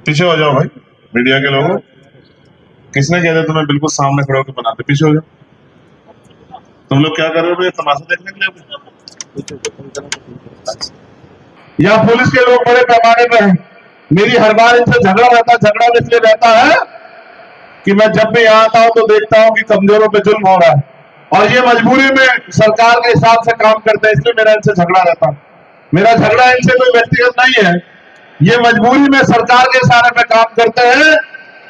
पीछे हो जाओ भाई, मीडिया के लोगों। किसने कहते तुम्हें बिल्कुल सामने खड़े होकर बनाते? पीछे हो जाओ। तुम लोग क्या कर रहे हो भैया, तमाशा देखने के लिए? या पुलिस के लोग बड़े पैमाने पर हैं। मेरी हर बार इनसे झगड़ा रहता है। झगड़ा इसलिए रहता है कि मैं जब भी यहाँ आता हूँ तो देखता हूँ कि कमजोरों पे जुल्म हो रहा है, और ये मजबूरी में सरकार के हिसाब से काम करते हैं, इसलिए मेरा इनसे झगड़ा रहता है। मेरा झगड़ा इनसे कोई व्यक्तिगत नहीं है, ये मजबूरी में सरकार के इशारे पे काम करते हैं,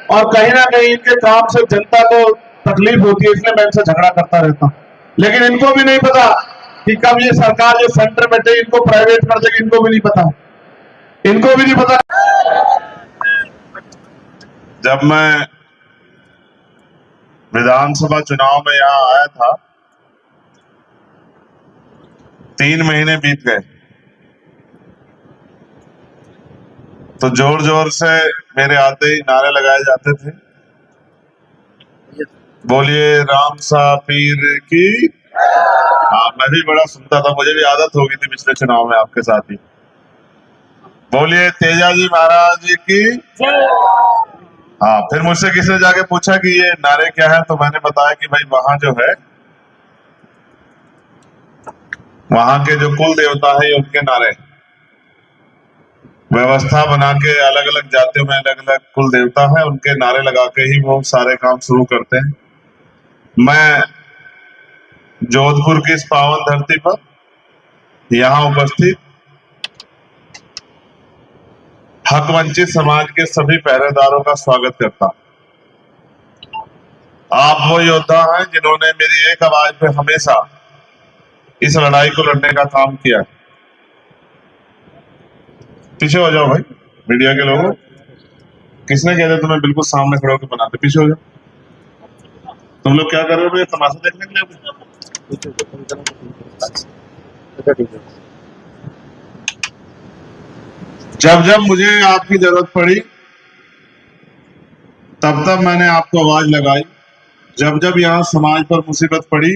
और कहीं ना कहीं इनके काम से जनता को तकलीफ होती है, इसलिए मैं इनसे झगड़ा करता रहता हूँ। लेकिन इनको भी नहीं पता कि कब ये सरकार जो सेंटर में थे इनको प्राइवेट कर देगी, इनको भी नहीं पता, इनको भी नहीं पता। जब मैं विधानसभा चुनाव में यहाँ आया था, 3 महीने बीत गए, तो जोर जोर से मेरे आते ही नारे लगाए जाते थे, बोलिए राम सा पीर की। हाँ, मैं भी बड़ा सुनता था, मुझे भी आदत हो गई थी पिछले चुनाव में आपके साथ ही। बोलिए तेजाजी महाराज की। हाँ, फिर मुझसे किसी ने जाके पूछा कि ये नारे क्या है, तो मैंने बताया कि भाई वहां जो है, वहां के जो कुल देवता है ये उनके नारे, व्यवस्था बना के अलग अलग जातियों में अलग अलग कुल देवता है, उनके नारे लगा के ही वो सारे काम शुरू करते हैं। मैं जोधपुर की इस पावन धरती पर यहाँ उपस्थित हक वंचित समाज के सभी पहरेदारों का स्वागत करता हूं। आप वो योद्धा हैं जिन्होंने मेरी एक आवाज पे हमेशा इस लड़ाई को लड़ने का काम किया। पीछे हो जाओ भाई, मीडिया के लोगों। किसने कहते तुम्हें बिल्कुल सामने खड़े होकर बनाते? पीछे हो जाओ। तुम लोग क्या कर रहे हो भैया, तमाशा देखने के लिए? जब जब मुझे आपकी जरूरत पड़ी तब तब मैंने आपको आवाज लगाई। जब जब यहाँ समाज पर मुसीबत पड़ी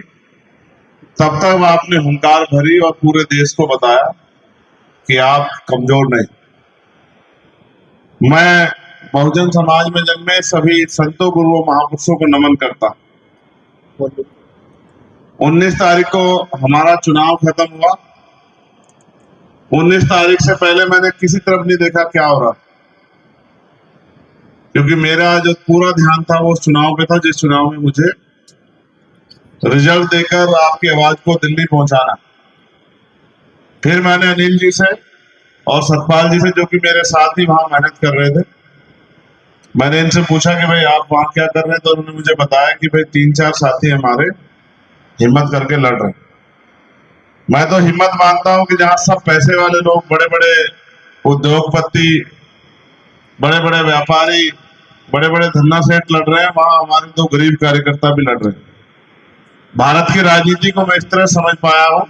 तब तक आपने हुंकार भरी और पूरे देश को बताया कि आप कमजोर नहीं। मैं बहुजन समाज में जन्मे सभी संतों गुरुओं महापुरुषों को नमन करता। 19 तारीख को हमारा चुनाव खत्म हुआ। 19 तारीख से पहले मैंने किसी तरफ नहीं देखा क्या हो रहा, क्योंकि मेरा जो पूरा ध्यान था वो उस चुनाव पे था, जिस चुनाव में मुझे रिजल्ट देकर आपकी आवाज को दिल्ली पहुंचाना। फिर मैंने अनिल जी से और सतपाल जी से, जो कि मेरे साथ ही वहां मेहनत कर रहे थे, मैंने इनसे पूछा कि भाई आप वहां क्या कर रहे हैं, तो उन्होंने मुझे बताया कि भाई 3-4 साथी हमारे हिम्मत करके लड़ रहे हैं। मैं तो हिम्मत मानता हूं कि जहां सब पैसे वाले लोग, बड़े बड़े उद्योगपति, बड़े बड़े व्यापारी, बड़े बड़े धन्ना सेठ लड़ रहे हैं, वहां हमारे 2 गरीब कार्यकर्ता भी लड़ रहे हैं। भारत की राजनीति को मैं इस तरह समझ पाया हूं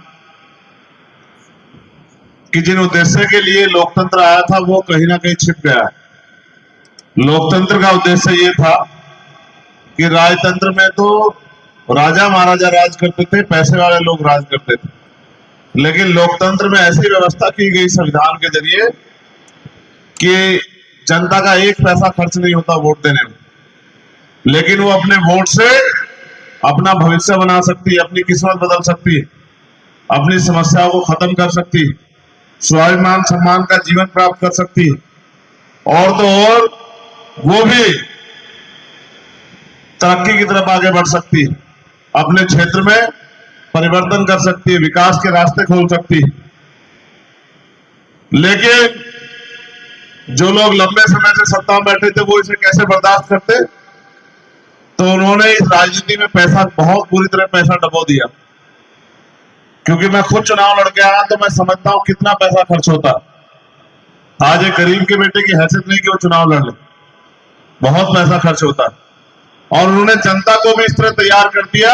कि जिन उद्देश्य के लिए लोकतंत्र आया था वो कहीं ना कहीं छिप गया है। लोकतंत्र का उद्देश्य ये था कि राजतंत्र में तो राजा महाराजा राज करते थे, पैसे वाले लोग राज करते थे, लेकिन लोकतंत्र में ऐसी व्यवस्था की गई संविधान के जरिए कि जनता का 1 पैसा खर्च नहीं होता वोट देने में, लेकिन वो अपने वोट से अपना भविष्य बना सकती है, अपनी किस्मत बदल सकती है, अपनी समस्याओं को खत्म कर सकती है, स्वाभिमान सम्मान का जीवन प्राप्त कर सकती है, और तो और वो भी तरक्की की तरफ आगे बढ़ सकती है, अपने क्षेत्र में परिवर्तन कर सकती है, विकास के रास्ते खोल सकती है। लेकिन जो लोग लंबे समय से सत्ता में बैठे थे वो इसे कैसे बर्दाश्त करते, तो उन्होंने इस राजनीति में पैसा, बहुत बुरी तरह पैसा डबो दिया। क्योंकि मैं खुद चुनाव लड़के आया तो मैं समझता हूं कितना पैसा खर्च होता। आज एक गरीब के बेटे की हैसियत नहीं कि वो चुनाव लड़ ले, बहुत पैसा खर्च होता है। और उन्होंने जनता को भी इस तरह तैयार कर दिया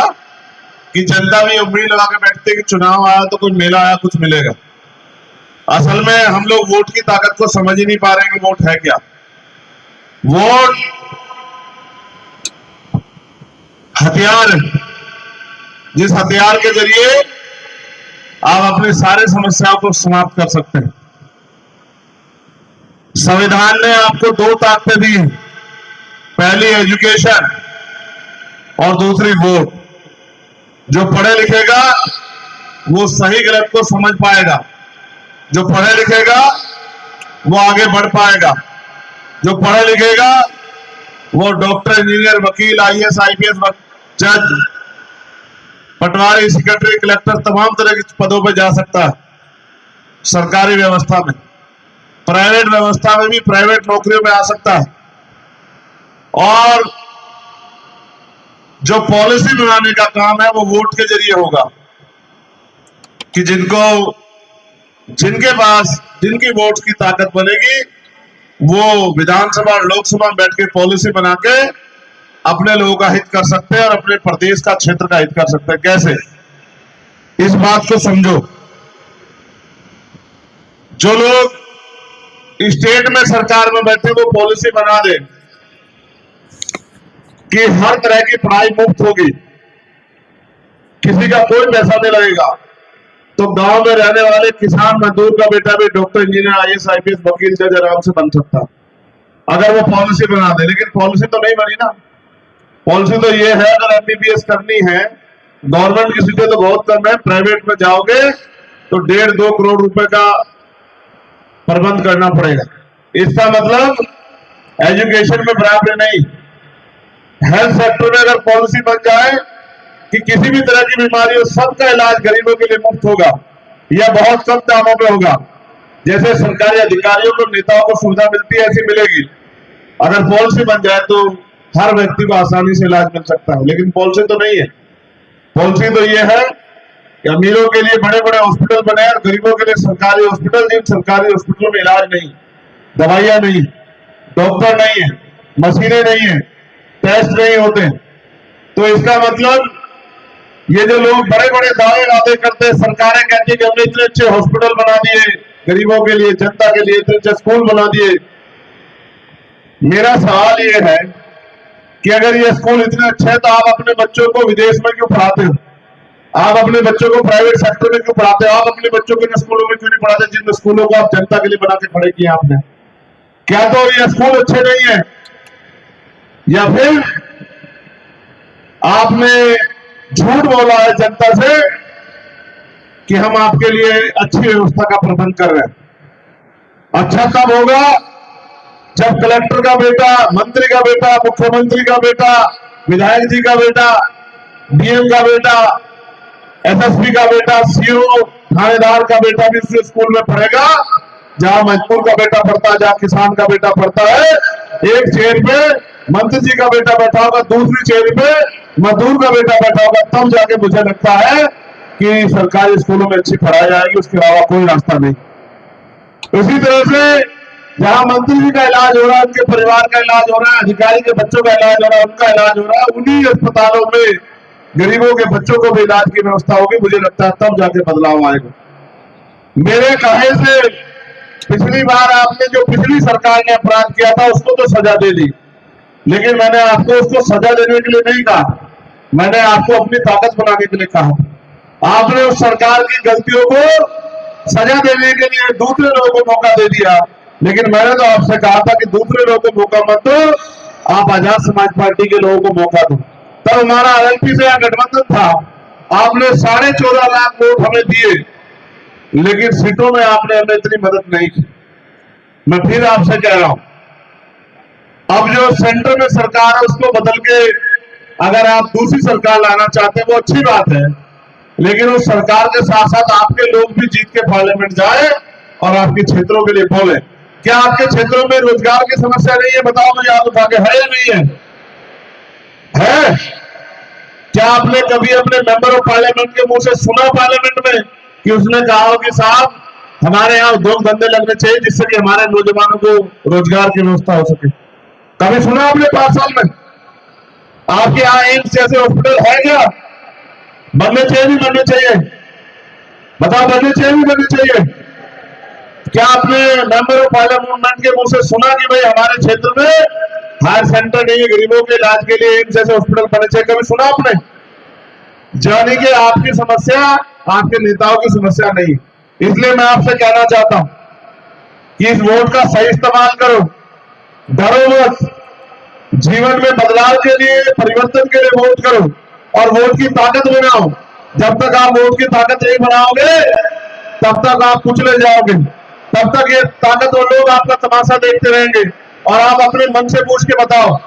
कि जनता भी उम्मीद लगा के बैठती है कि चुनाव आया तो कुछ मेला आया, कुछ मिलेगा। असल में हम लोग वोट की ताकत को समझ ही नहीं पा रहे कि वोट है क्या। वोट हथियार है, जिस हथियार के जरिए आप अपनी सारी समस्याओं को समाप्त कर सकते हैं। संविधान ने आपको दो ताकतें दी, पहली एजुकेशन और दूसरी वोट। जो पढ़े लिखेगा वो सही गलत को समझ पाएगा, जो पढ़े लिखेगा वो आगे बढ़ पाएगा, जो पढ़े लिखेगा वो डॉक्टर, इंजीनियर, वकील, आईएएस, आईपीएस, जज, पटवारी, सेक्रेटरी, कलेक्टर, तमाम तरह के पदों पर जा सकता है। सरकारी व्यवस्था में, प्राइवेट व्यवस्था में भी प्राइवेट नौकरियों में आ सकता है। और जो पॉलिसी बनाने का काम है वो वोट के जरिए होगा कि जिनके पास जिनकी वोट की ताकत बनेगी वो विधानसभा और लोकसभा में बैठ के पॉलिसी बना के अपने लोगों का हित कर सकते हैं और अपने प्रदेश का, क्षेत्र का हित कर सकते हैं। कैसे? इस बात को समझो, जो लोग स्टेट में सरकार में बैठे वो पॉलिसी बना दे कि हर तरह की पढ़ाई मुफ्त होगी, किसी का कोई पैसा नहीं लगेगा, तो गांव में रहने वाले किसान मजदूर का बेटा भी डॉक्टर, इंजीनियर, आईएएस, आईपीएस, वकील, जज आराम से बन सकता अगर वो पॉलिसी बना दे। लेकिन पॉलिसी तो नहीं बनी ना। पॉलिसी तो ये है, अगर एमबीबीएस करनी है, गवर्नमेंट की सीटें तो बहुत कम है, प्राइवेट में जाओगे तो 1.5-2 करोड़ रुपए का प्रबंध करना पड़ेगा। इसका मतलब एजुकेशन में बराबरी नहीं। हेल्थ सेक्टर में अगर पॉलिसी बन जाए कि किसी भी तरह की बीमारी हो, सबका इलाज गरीबों के लिए मुफ्त होगा या बहुत कम दामों पे होगा, जैसे सरकारी अधिकारियों को, नेताओं को सुविधा मिलती है, ऐसी मिलेगी। अगर पॉलिसी बन जाए तो हर व्यक्ति को आसानी से इलाज मिल सकता है। लेकिन पॉलिसी तो नहीं है। पॉलिसी तो ये है कि अमीरों के लिए बड़े बड़े हॉस्पिटल बने और गरीबों के लिए सरकारी हॉस्पिटल, जिन सरकारी हॉस्पिटलों में इलाज नहीं, दवाइयां नहीं, डॉक्टर नहीं है, मशीनें नहीं है, टेस्ट नहीं होते। तो इसका मतलब ये जो लोग बड़े बड़े दावे वादे करते हैं, सरकारें कहती है कि हमने इतने अच्छे हॉस्पिटल बना दिए गरीबों के लिए, जनता के लिए, इतने अच्छे स्कूल बना दिए। मेरा सवाल ये है कि अगर ये स्कूल इतने अच्छे हैं तो आप अपने बच्चों को विदेश में क्यों पढ़ाते हो? आप अपने बच्चों को प्राइवेट सेक्टर में क्यों पढ़ाते हो? आप अपने बच्चों को इन स्कूलों में क्यों नहीं पढ़ाते जिन स्कूलों को आप जनता के लिए बना के खड़े किए आपने? क्या तो ये स्कूल अच्छे नहीं है, या फिर आपने झूठ बोला है जनता से कि हम आपके लिए अच्छी व्यवस्था का प्रबंध कर रहे हैं? अच्छा कब होगा? जब कलेक्टर का बेटा, मंत्री का बेटा, मुख्यमंत्री का बेटा, विधायक जी का बेटा, डीएम का बेटा, एसएसपी का बेटा, सीओ, थानेदार का बेटा भी उस स्कूल में पढ़ेगा जहां मजदूर का बेटा पढ़ता है, जहां किसान का बेटा पढ़ता है। एक चेयर पे मंत्री जी का बेटा बैठा होगा, दूसरी चेयर पे मजदूर का बेटा बैठा होगा, तब जाके मुझे लगता है कि सरकारी स्कूलों में अच्छी पढ़ाई आएगी। उसके अलावा कोई रास्ता नहीं। इसी तरह से जहां मंत्री जी का इलाज हो रहा है, उनके परिवार का इलाज हो रहा है, अधिकारी के बच्चों का इलाज हो रहा है, उनका इलाज हो रहा है, उन्हीं अस्पतालों में गरीबों के बच्चों को भी इलाज की व्यवस्था होगी। मुझे लगता है तब जाके बदलाव आएगा। मेरे कहे से पिछली बार आपने जो पिछली सरकार ने अपराध किया था उसको तो सजा दे दी, लेकिन मैंने आपको उसको सजा देने के लिए नहीं कहा, मैंने आपको अपनी ताकत बनाने के लिए कहा। आपने उस सरकार की गलतियों को सजा देने के लिए दूसरे लोगों को मौका दे दिया, लेकिन मैंने तो आपसे कहा था कि दूसरे लोगों को मौका मत दो, आप आजाद समाज पार्टी के लोगों को मौका दो। तब हमारा आरएलपी से यहां गठबंधन था, आपने 14.5 लाख वोट हमें दिए, लेकिन सीटों में आपने हमें इतनी मदद नहीं की। मैं फिर आपसे कह रहा हूं, अब जो सेंटर में सरकार है उसको बदल के अगर आप दूसरी सरकार लाना चाहते हैं वो अच्छी बात है, लेकिन उस सरकार के साथ साथ आपके लोग भी जीत के पार्लियामेंट जाए और आपके क्षेत्रों के लिए बोले। क्या आपके क्षेत्रों में रोजगार की समस्या नहीं है? बताओ मुझे, आप उठा के, है या नहीं है? है? क्या आपने कभी अपने मेंबर ऑफ पार्लियामेंट के मुंह से सुना पार्लियामेंट में कि उसने कहा हो कि साहब हमारे यहाँ उद्योग धंधे लगने चाहिए जिससे कि हमारे नौजवानों को रोजगार की व्यवस्था हो सके? कभी सुना आपने 5 साल में? आपके यहाँ एम्स जैसे हॉस्पिटल है क्या? बनने चाहिए, नहीं बनने चाहिए? बताओ, बनने चाहिए, नहीं बनने चाहिए? क्या आपने मेंबर ऑफ पार्लियामेंट के मुंह से सुना कि भाई हमारे क्षेत्र में हायर सेंटर नहीं है, गरीबों के इलाज के लिए एम्स जैसे हॉस्पिटल बनने चाहिए? कभी सुना आपने? जाने कि आपकी समस्या आपके नेताओं की समस्या नहीं। इसलिए मैं आपसे कहना चाहता हूं कि इस वोट का सही इस्तेमाल करो, डरो मत, जीवन में बदलाव के लिए, परिवर्तन के लिए वोट करो और वोट की ताकत बनाओ। जब तक आप वोट की ताकत नहीं बनाओगे तब तक आप कुचले जाओगे, तब तक ये ताकतवर लोग आपका तमाशा देखते रहेंगे। और आप अपने मन से पूछ के बताओ,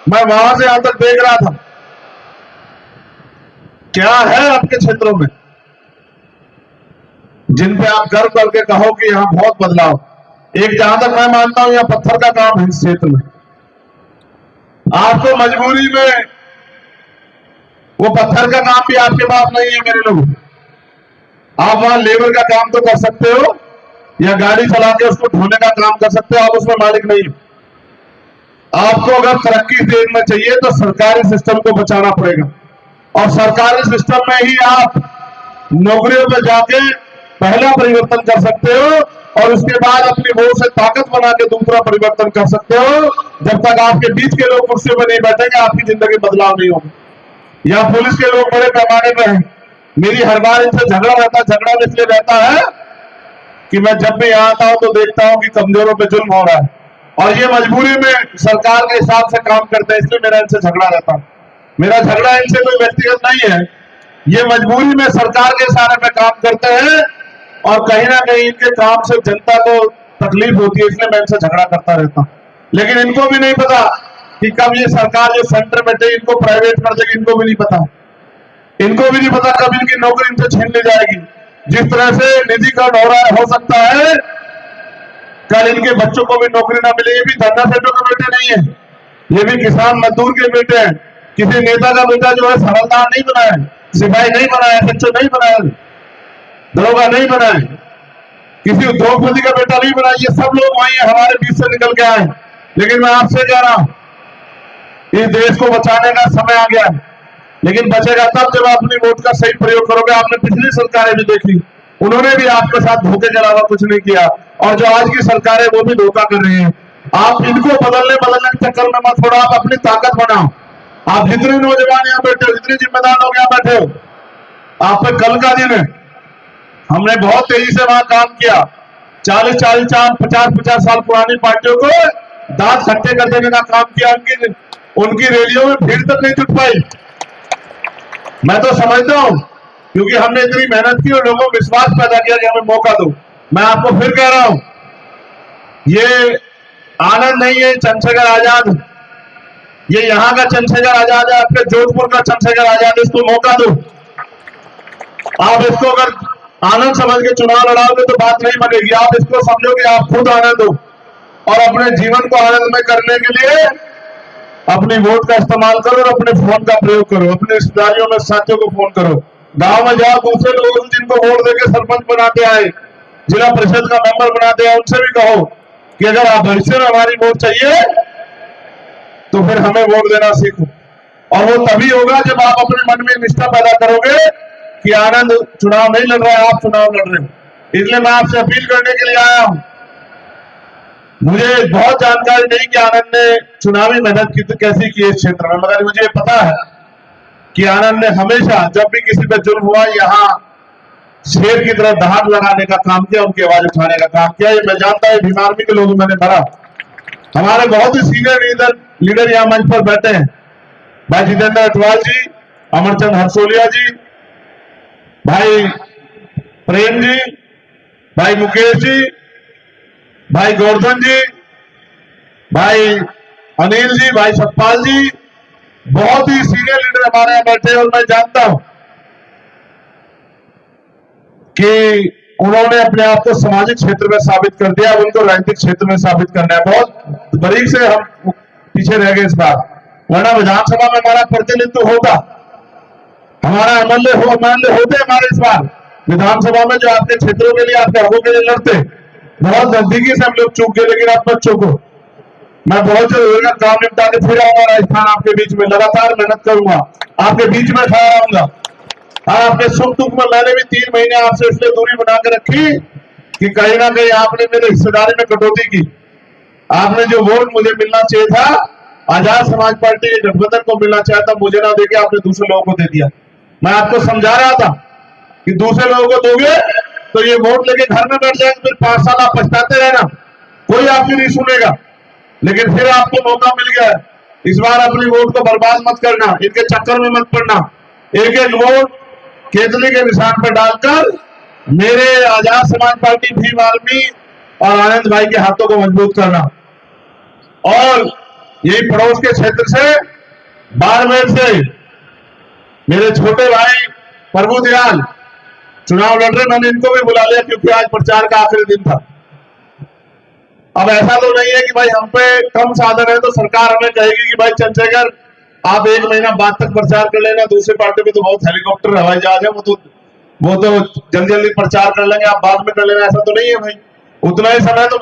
मैं वहां से यहां तक देख रहा था, क्या है आपके क्षेत्रों में जिन पे आप गर्व करके कहो कि यहां बहुत बदलाव। एक जहां तक मैं मानता हूं, यहां पत्थर का काम है इस क्षेत्र में। आपको मजबूरी में वो पत्थर का काम भी आपके पास नहीं है मेरे लोग। आप वहां लेबर का काम तो कर सकते हो या गाड़ी चला के उसको ढोने का काम कर सकते हो, आप उसमें मालिक नहीं हो। आपको अगर तरक्की देखना चाहिए तो सरकारी सिस्टम को बचाना पड़ेगा और सरकारी सिस्टम में ही आप नौकरियों में जाके पहला परिवर्तन कर सकते हो और उसके बाद अपनी वोट से ताकत बना के दूसरा परिवर्तन कर सकते हो। जब तक आपके बीच के लोग कुर्सी पर नहीं बैठेंगे आपकी जिंदगी बदलाव नहीं होगी। या पुलिस के लोग बड़े पैमाने पर हैं, मेरी हर बार इनसे झगड़ा रहता है। झगड़ा इसलिए रहता है कि मैं जब भी यहाँ आता हूं तो देखता हूं कि कमजोरों पे जुल्म हो रहा है और ये मजबूरी में सरकार के हिसाब से काम करते हैं, इसलिए मेरा इनसे झगड़ा रहता है। मेरा झगड़ा इनसे कोई व्यक्तिगत नहीं है, ये मजबूरी में सरकार के इशारे पे काम करते हैं और कहीं ना कहीं इनके काम से जनता को तकलीफ होती है, इसलिए मैं इनसे झगड़ा करता रहता हूं। लेकिन इनको भी नहीं पता कि कब ये सरकार जो सेंटर में थे इनको प्राइवेट कर देगी, इनको भी नहीं पता। इनको भी नहीं पता कब इनकी नौकरी इनसे छीन ली जाएगी। जिस तरह से निजीकरण हो रहा है, हो सकता है कल इनके बच्चों को भी नौकरी ना मिले। ये भी धंधा सेठों के बेटे नहीं है, ये भी किसान मजदूर के बेटे हैं। किसी नेता का बेटा जो है हवलदार नहीं बना है, सिपाही नहीं बना है, सच्चो नहीं बना है, दरोगा नहीं बना है, किसी उद्योगपति का बेटा नहीं बना। ये सब लोग वही हमारे बीच से निकल के आए। लेकिन मैं आपसे कह रहा हूं, इस देश को बचाने का समय आ गया है, लेकिन बचेगा तब जब आप अपनी वोट का सही प्रयोग करोगे। आपने पिछली सरकारें भी देखी, उन्होंने भी आपके साथ धोखे के अलावा कुछ नहीं किया और जो आज की सरकार है वो भी धोखा कर रही है। आप इनको बदलने के चक्कर में मत पड़ो, आप अपनी ताकत बनाओ। आप जितने नौजवान यहाँ बैठे हो, जितने जिम्मेदार लोग यहाँ बैठे हो, आप पे कल का दिन है। हमने बहुत तेजी से वहां काम किया। 40-50 साल पुरानी पार्टियों को दांत खट्टे कर देने का काम किया। उनकी रैलियों में भीड़ तक नहीं जुट पाई। मैं तो समझता हूं क्योंकि हमने इतनी मेहनत की और लोगों को विश्वास पैदा किया कि हमें मौका दो। मैं आपको फिर कह रहा हूं, ये आनंद नहीं है चंद्रशेखर आजाद, ये यहां का चंद्रशेखर आजाद है, आपके जोधपुर का चंद्रशेखर आजाद। इसको मौका दो। आप इसको अगर आनंद समझ के चुनाव लड़ाओगे तो बात नहीं बनेगी। आप इसको समझो कि आप खुद आनंद हो और अपने जीवन को आनंदमय करने के लिए अपनी वोट का इस्तेमाल करो और अपने फोन का प्रयोग करो। अपने रिश्तेदारियों में साथियों को फोन करो, गांव में जाओ, दूसरे लोगों जिनको वोट देके सरपंच बनाते आए, जिला परिषद का मेंबर बनाते आए, उनसे भी कहो कि अगर आप भविष्य में हमारी वोट चाहिए तो फिर हमें वोट देना सीखो। और वो तभी होगा जब आप अपने मन में निष्ठा पैदा करोगे कि आनंद चुनाव नहीं लड़ रहा है, आप चुनाव लड़ रहे हो। इसलिए मैं आपसे अपील करने के लिए आया हूं। मुझे बहुत जानकारी नहीं कि आनंद ने चुनावी मेहनत कैसी की इस क्षेत्र में, मगर मुझे पता है कि आनंद ने हमेशा जब भी किसी पर जुल्म हुआ यहाँ शेर की तरह दहाड़ लगाने का काम किया, उनकी आवाज उठाने का काम किया। ये मैं जानता हूं भीम आर्मी के लोग मैंने भरा। हमारे बहुत ही सीनियर लीडर यहाँ मंच पर बैठे हैं, भाई जितेंद्र अटवाल जी, अमरचंद हरसोलिया जी, भाई प्रेम जी, भाई मुकेश जी, भाई गोवर्धन जी, भाई अनिल जी, भाई सतपाल जी, बहुत ही सीनियर लीडर हमारे यहाँ बैठे हैं। और मैं जानता हूं कि उन्होंने अपने आप को सामाजिक क्षेत्र में साबित कर दिया, उनको राजनीतिक क्षेत्र में साबित करना है। बहुत बारीक से हम पीछे रह गए इस बार, वरना विधानसभा में हमारा प्रतिनिधित्व होता, हमारा एमएलए होते हमारे इस बार विधानसभा में, जो आपके क्षेत्रों के लिए, आपके हकों के लिए लड़ते। बहुत नजदीकी से हम लोग चूक गए, लेकिन आप मत चूको। मैं बहुत जल्द काम निपटा के फिर आऊंगा राजस्थान, आपके बीच में लगातार मेहनत करूंगा, आपके बीच में खड़ा रहूंगा। आपके सुख दुख में मैंने भी 3 महीने आपसे इसलिए दूरी बना के रखी कि कहीं ना कहीं आपने मेरे हिस्सेदारी में कटौती की। आपने जो वोट मुझे मिलना चाहिए था, आजाद समाज पार्टी के गठबंधन को मिलना चाहिए था, मुझे ना देके आपने दूसरे लोगों को दे दिया। मैं आपको समझा रहा था कि दूसरे लोगों को दोगे तो ये वोट लेके घर में बैठ जाएंगे, फिर 5 साल आप पछताते रहना कोई आपकी नहीं सुनेगा। लेकिन फिर आपको मौका मिल गया, इस बार अपनी वोट को बर्बाद मत करना, इनके चक्कर में मत पड़ना। एक एक वोट केतली के निशान पर डालकर मेरे आजाद समाज पार्टी, भीम आर्मी और आनंद भाई के हाथों को मजबूत करना। और यही पड़ोस के क्षेत्र से, बाड़मेर से मेरे छोटे भाई प्रभु दयाल चुनाव लड़ रहे, मैंने इनको भी बुला लिया क्योंकि आज प्रचार का आखिरी दिन था। अब ऐसा तो नहीं है कि भाई हम पे कम साधन है तो सरकार हमें कहेगी कि भाई चंद्रशेखर आप 1 महीना बाद तक प्रचार कर लेना, दूसरी पार्टी में तो बहुत हेलीकॉप्टर हवाई जहाज है, वो तो जल्दी जल्दी प्रचार कर लेंगे, आप बाद में कर लेना, ऐसा तो नहीं है भाई। उतना ही समय तो